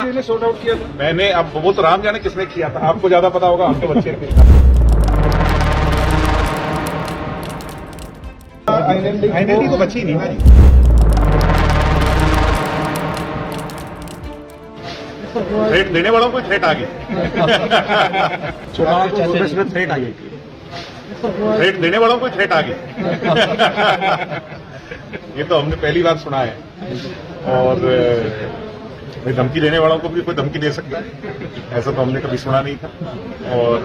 जी ने sort out किया था। मैंने, अब वो तो राम जाने किसने किया था, आपको ज्यादा पता होगा, आपके बच्चे ने। आईएनएलडी को बची नहीं ना जी। थ्रेट देने वालों को थ्रेट आ गई। थ्रेट आ गई। थ्रेट देने वालों को थ्रेट आ गई। ये तो हमने पहली बार सुना है। और भाई धमकी देने वालों को भी कोई धमकी दे सकता है, ऐसा तो हमने कभी सुना नहीं था। और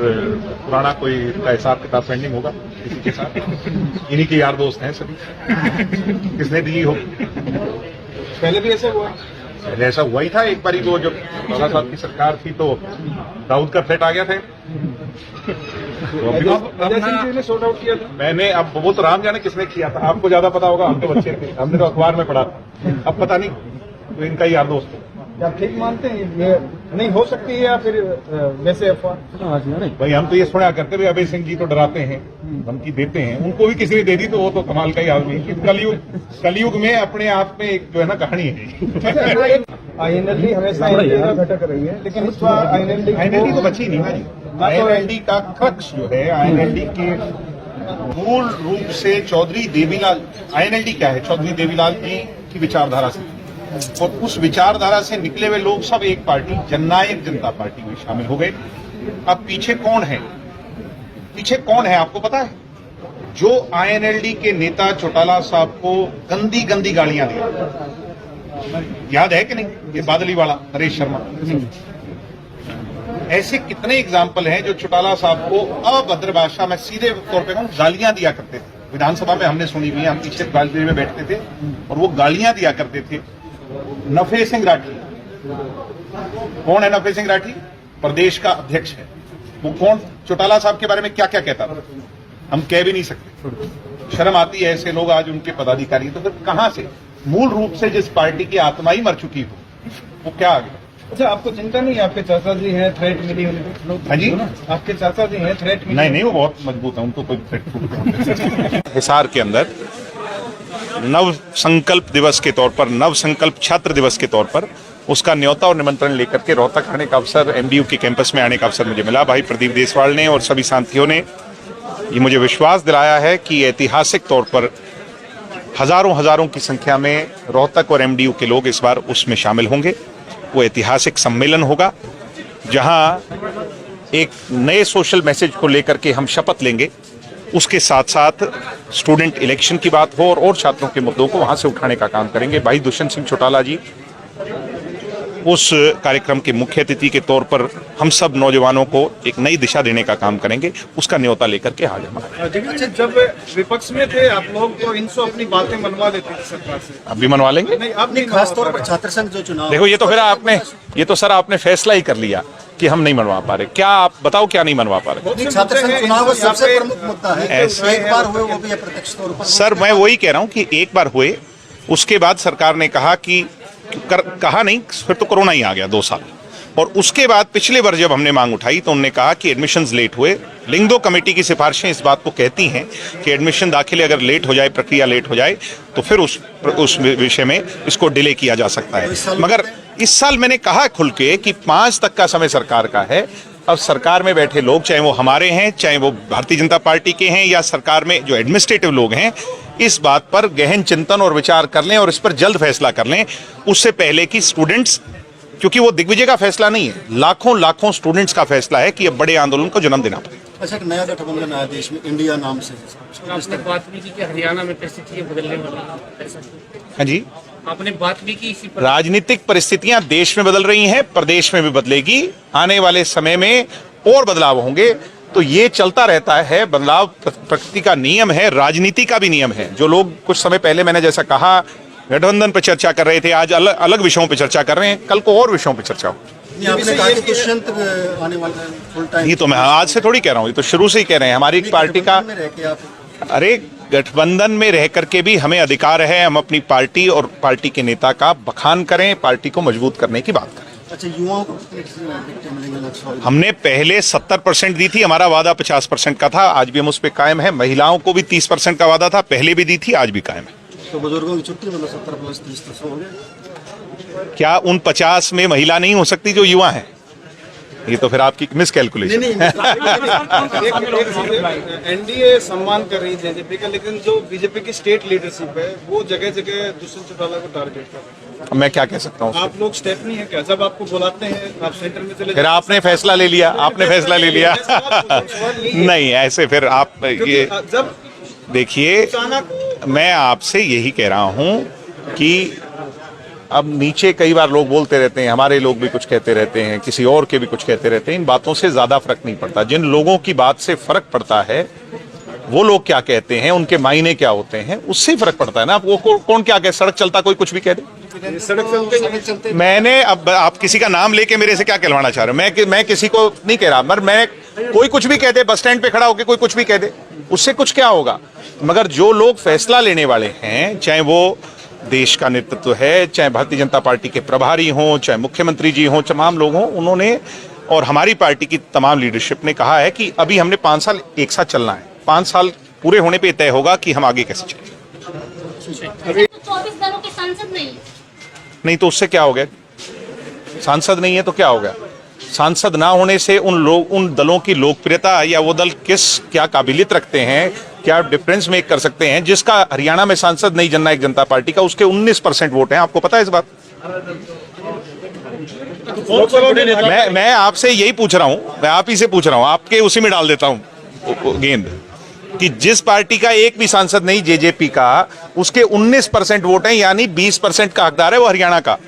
पुराना कोई हिसाब किताब पेंडिंग होगा किसी के साथ, इन्हीं के यार दोस्त हैं सभी। किसने दी हो? पहले भी ऐसा हुआ? पहले ऐसा हुआ ही था एक बारी, वो जब बाला साहब की सरकार थी तो दाऊद का थ्रेट आ गया था। तो अभी अजय सिंह जी ने सॉर्ट आउट किया था। मैंने, अब वो तो राम जाने किसने किया था, आपको ज्यादा पता होगा, आपके बच्चे ने। हमने तो अखबार में पढ़ा था, अब पता नहीं, तो इनका ही यार दोस्त है। क्या ठीक मानते हैं ये नहीं हो सकती है या फिर वैसे अफवाह? भाई हम तो ये सुना करते हुए अभय सिंह जी तो डराते हैं, धमकी देते हैं, उनको भी किसी ने दे दी तो वो तो कमाल का ही आदमी है। कलयुग में अपने आप में एक जो है ना कहानी है। आईएनएलडी हमेशा एनडीए का घटक रही है, लेकिन इस बार आईएनएलडी तो बची नहीं ना जी। आईएनएलडी का क्रक्स जो है, आईएनएलडी के मूल रूप से चौधरी देवीलाल, आईएनएलडी क्या है, चौधरी देवीलाल जी की विचारधारा से, और उस विचारधारा से निकले हुए लोग सब एक पार्टी, जननायक जनता पार्टी में शामिल हो गए। अब पीछे कौन है, पीछे कौन है आपको पता है? जो आईएनएलडी के नेता चौटाला साहब को गंदी गंदी गालियां दी, याद है कि नहीं? ये बादली वाला नरेश शर्मा, ऐसे कितने एग्जाम्पल हैं जो चौटाला साहब को अभद्र भाषा में सीधे तौर पर कहूं गालियां दिया करते थे। विधानसभा में हमने सुनी हुई, हम पीछे गैलरी में बैठते थे और वो गालियां दिया करते थे। नफे सिंह राठी, कौन है नफे सिंह राठी? प्रदेश का अध्यक्ष है। वो कौन चौटाला साहब के बारे में क्या क्या कहता था, हम कह भी नहीं सकते। शर्म आती है ऐसे लोग आज उनके पदाधिकारी। तो फिर कहां से, मूल रूप से जिस पार्टी की आत्मा ही मर चुकी हो, वो क्या आ गया? अच्छा, आपको चिंता नहीं? आपके चाचा जी हैं, थ्रेट मिली उन्हें? हाँ जी, आपके चाचा जी हैं, थ्रेट मिली? नहीं, वो बहुत मजबूत है, उनको कोई थ्रेट। हिसार के अंदर नव संकल्प दिवस के तौर पर, नव संकल्प छात्र दिवस के तौर पर उसका न्योता और निमंत्रण लेकर के रोहतक आने का अवसर, एमडीयू के कैंपस में आने का अवसर मुझे मिला। भाई प्रदीप देसवाल ने और सभी साथियों ने ये मुझे विश्वास दिलाया है कि ऐतिहासिक तौर पर हजारों की संख्या में रोहतक और एमडीयू के लोग इस बार उसमें शामिल होंगे। वो ऐतिहासिक सम्मेलन होगा जहां एक नए सोशल मैसेज को लेकर के हम शपथ लेंगे। उसके साथ साथ स्टूडेंट इलेक्शन की बात हो और छात्रों के मुद्दों को वहां से उठाने का काम करेंगे। भाई दुष्यंत सिंह चौटाला जी उस कार्यक्रम के मुख्य अतिथि के तौर पर हम सब नौजवानों को एक नई दिशा देने का काम करेंगे। उसका न्योता लेकर के हाजिर हमारे। अच्छा, जब विपक्ष में थे आप लोग तो इनसे अपनी बातें मनवा लेते थे सरकार से, अब भी मनवा लेंगे। नहीं, आप नहीं, खास तौर पर छात्र संघ जो चुनाव, देखो ये तो फिर आपने, ये तो सर आपने फैसला ही कर लिया कि हम नहीं मनवा पा रहे। क्या आप बताओ, क्या नहीं मनवा पा रहे? छात्र संघ चुनाव का सबसे प्रमुख मुद्दा है। ऐसे एक बार हुए वो भी अप्रत्यक्ष तौर पर। सर मैं वही कह रहा हूं कि एक बार हुए, उसके बाद सरकार ने कहा कि कहा नहीं, फिर तो कोरोना ही आ गया 2 साल। और उसके बाद पिछले बार जब हमने मांग उठाई तो उन्होंने कहा कि एडमिशन्स लेट हुए। लिंगदो कमेटी की सिफारिशें इस बात को कहती हैं कि एडमिशन दाखिले अगर लेट हो जाए, प्रक्रिया लेट हो जाए तो फिर उस विषय में इसको डिले किया जा सकता है। मगर इस साल मैंने कहा खुल के कि 5 तक का समय सरकार का है। अब सरकार में बैठे लोग, चाहे वो हमारे हैं, चाहे वो भारतीय जनता पार्टी के हैं, या सरकार में जो एडमिनिस्ट्रेटिव लोग हैं, इस बात पर गहन चिंतन और विचार कर लें और इस पर जल्द फैसला कर लें, उससे पहले कि स्टूडेंट्स, क्योंकि वो दिग्विजय का फैसला नहीं है, लाखों स्टूडेंट्स का फैसला है कि अब बड़े आंदोलन को जन्म देना पड़ेगा। अच्छा, एक नया गठबंधन आया देश में इंडिया नाम से। आपने बात भी की कि हरियाणा में परिस्थितियां बदलने वाली है। हाँ जी, आपने बात भी की इसी पर। राजनीतिक परिस्थितियां देश में बदल रही हैं, प्रदेश में भी बदलेगी। आने वाले समय में और बदलाव होंगे। तो ये चलता रहता है, बदलाव प्रकृति का नियम है, राजनीति का भी नियम है। जो लोग कुछ समय पहले मैंने जैसा कहा गठबंधन पर चर्चा कर रहे थे, आज अलग विषयों पर चर्चा कर रहे हैं, कल को और विषयों पर चर्चा हो। आपने कहा कि दुष्यंत आने वाला फुल टाइम, ये तो मैं आज से थोड़ी कह रहा हूँ, ये तो शुरू से ही कह रहे हैं। हमारी पार्टी का, अरे गठबंधन में रह करके भी हमें अधिकार है, हम अपनी पार्टी और पार्टी के नेता का बखान करें, पार्टी को मजबूत करने की बात करें। अच्छा, युवाओं को हमने पहले 70% दी थी, हमारा वादा 50% का था, आज भी हम उस पर कायम है। महिलाओं को भी 30% का वादा था, पहले भी दी थी, आज भी कायम है। तो बुजुर्गों की छुट्टी मतलब 70+30 हो गया। क्या उन 50 में महिला नहीं हो सकती जो युवा हैं? ये तो फिर आपकी मिस कैलकुलेशन। एनडीए सम्मान कर रही है जेजेपी का, लेकिन जो बीजेपी की स्टेट लीडरशिप है वो जगह जगह दुष्यंत चौटाला को टारगेट कर रही है। मैं क्या कह सकता हूँ? आप लोग स्टेप नहीं है क्या? जब आपको बुलाते हैं आप सेंटर में चले फिर आपने फैसला ले लिया, आपने फैसला ले लिया। नहीं, ऐसे फिर आप ये जब देखिए, अचानक मैं आपसे यही कह रहा हूं कि अब नीचे कई बार लोग बोलते रहते हैं, हमारे लोग भी कुछ कहते रहते हैं, किसी और के भी कुछ कहते रहते हैं। इन बातों से ज्यादा फर्क नहीं पड़ता। जिन लोगों की बात से फर्क पड़ता है वो लोग क्या कहते हैं, उनके मायने क्या होते हैं, उससे ही फर्क पड़ता है ना। वो कौन क्या कहे? सड़क चलता कोई कुछ भी कह दे। सड़क चलते मैंने अब आप किसी का नाम लेके मेरे से क्या कहलवाना चाह रहे हो? मैं किसी को नहीं कह रहा, मगर मैं कोई कुछ भी कह दे, बस स्टैंड पे खड़ा होकर कोई कुछ भी कह दे, उससे कुछ क्या होगा? मगर जो लोग फैसला लेने वाले हैं, चाहे वो देश का नेतृत्व है, चाहे भारतीय जनता पार्टी के प्रभारी हों, चाहे मुख्यमंत्री जी हों, तमाम लोग हों, उन्होंने और हमारी पार्टी की तमाम लीडरशिप ने कहा है कि अभी हमने 5 साल एक साथ चलना है। 5 साल पूरे होने पे तय होगा कि हम आगे कैसे चलें। 24 दलों के सांसद नहीं है। नहीं तो उससे क्या हो गया? सांसद नहीं है तो क्या हो गया? सांसद ना होने से उन दलों की लोकप्रियता या वो दल क्या काबिलियत रखते हैं, क्या डिफरेंस मेक कर सकते हैं? जिसका हरियाणा में सांसद नहीं जननायक जनता पार्टी का, उसके 19% वोट हैं। आपको पता है इस बात? मैं आपसे यही पूछ रहा हूं, मैं आप ही से पूछ रहा हूं, आपके उसी में डाल देता हूं गेंद कि जिस पार्टी का एक भी सांसद नहीं जेजेपी का, उसके 19% वोट हैं, यानी 20% का हकदार है वो हरियाणा का।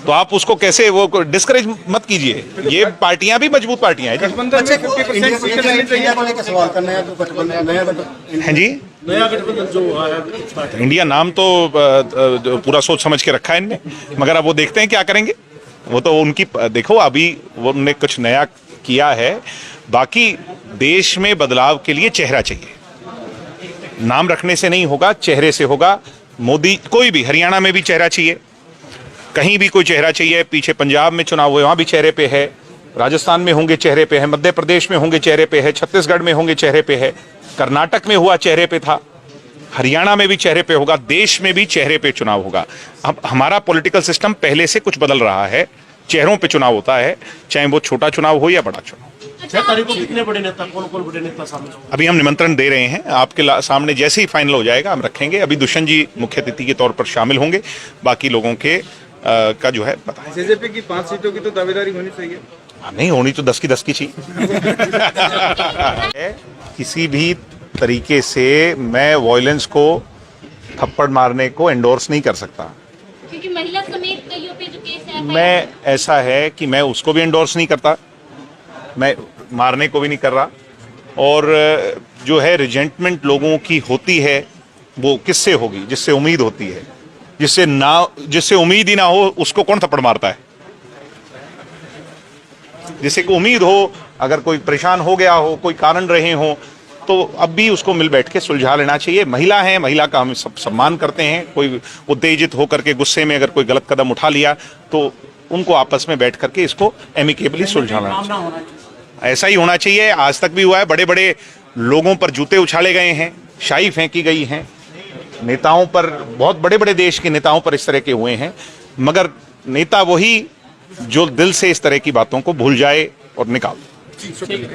तो आप उसको कैसे वो डिस्करेज मत कीजिए। ये पार्टियां भी मजबूत पार्टियां हैं जी। गठबंधन में 50% सीटें रहनी चाहिए। को लेकर सवाल करना है, तो गठबंधन नया गठबंधन हैं जी, नया गठबंधन जो हुआ है, इंडिया नाम तो पूरा सोच समझ के रखा है इनने, मगर अब वो देखते हैं क्या करेंगे। वो तो उनकी, देखो अभी वो उन्होंने कुछ नया किया है। बाकी देश में बदलाव के लिए चेहरा चाहिए, नाम रखने से नहीं होगा, चेहरे से होगा। मोदी, कोई भी, हरियाणा में भी चेहरा चाहिए, कहीं भी कोई चेहरा चाहिए। पीछे पंजाब में चुनाव हुए, वहां भी चेहरे पे है, राजस्थान में होंगे चेहरे पे है, मध्य प्रदेश में होंगे चेहरे पे है, छत्तीसगढ़ में होंगे चेहरे पे है, कर्नाटक में हुआ चेहरे पे था, हरियाणा में भी चेहरे पे होगा, देश में भी चेहरे पे चुनाव होगा। अब हमारा पॉलिटिकल सिस्टम पहले से कुछ बदल रहा है, चेहरों पे चुनाव होता है, चाहे वो छोटा चुनाव हो या बड़ा चुनाव। 6 तारीख को कितने बड़े नेता, कौन बड़े नेता सामने? अभी हम निमंत्रण दे रहे हैं, आपके सामने जैसे ही फाइनल हो जाएगा हम रखेंगे। अभी दुष्यंत जी मुख्य अतिथि के तौर पर शामिल होंगे, बाकी लोगों के का जो है पता है। जेजेपी की 5 सीटों की तो दावेदारी होनी चाहिए। नहीं होनी तो 10 की चाहिए। किसी भी तरीके से मैं वायलेंस को, थप्पड़ मारने को एंडोर्स नहीं कर सकता, क्योंकि महिला समेत कईयों पे जो केस है। मैं ऐसा है कि मैं उसको भी एंडोर्स नहीं करता, मैं मारने को भी नहीं कर रहा। और जो है रिजेंटमेंट लोगों की होती है वो किससे होगी? जिससे उम्मीद होती है। जिससे उम्मीद ही ना हो उसको कौन थप्पड़ मारता है? जिससे को उम्मीद हो, अगर कोई परेशान हो गया हो, कोई कारण रहे हो, तो अब भी उसको मिल बैठ के सुलझा लेना चाहिए। महिला है, महिला का हम सब सम्मान करते हैं। कोई उत्तेजित होकर के गुस्से में अगर कोई गलत कदम उठा लिया तो उनको आपस में बैठ करके इसको एमिकेबली सुलझाना चाहिए। ऐसा ही होना चाहिए। आज तक भी हुआ है, बड़े बड़े लोगों पर जूते उछाले गए हैं, शाई फेंकी गई हैं, नेताओं पर, बहुत बड़े बड़े देश के नेताओं पर इस तरह के हुए हैं। मगर नेता वही जो दिल से इस तरह की बातों को भूल जाए और निकाल दे।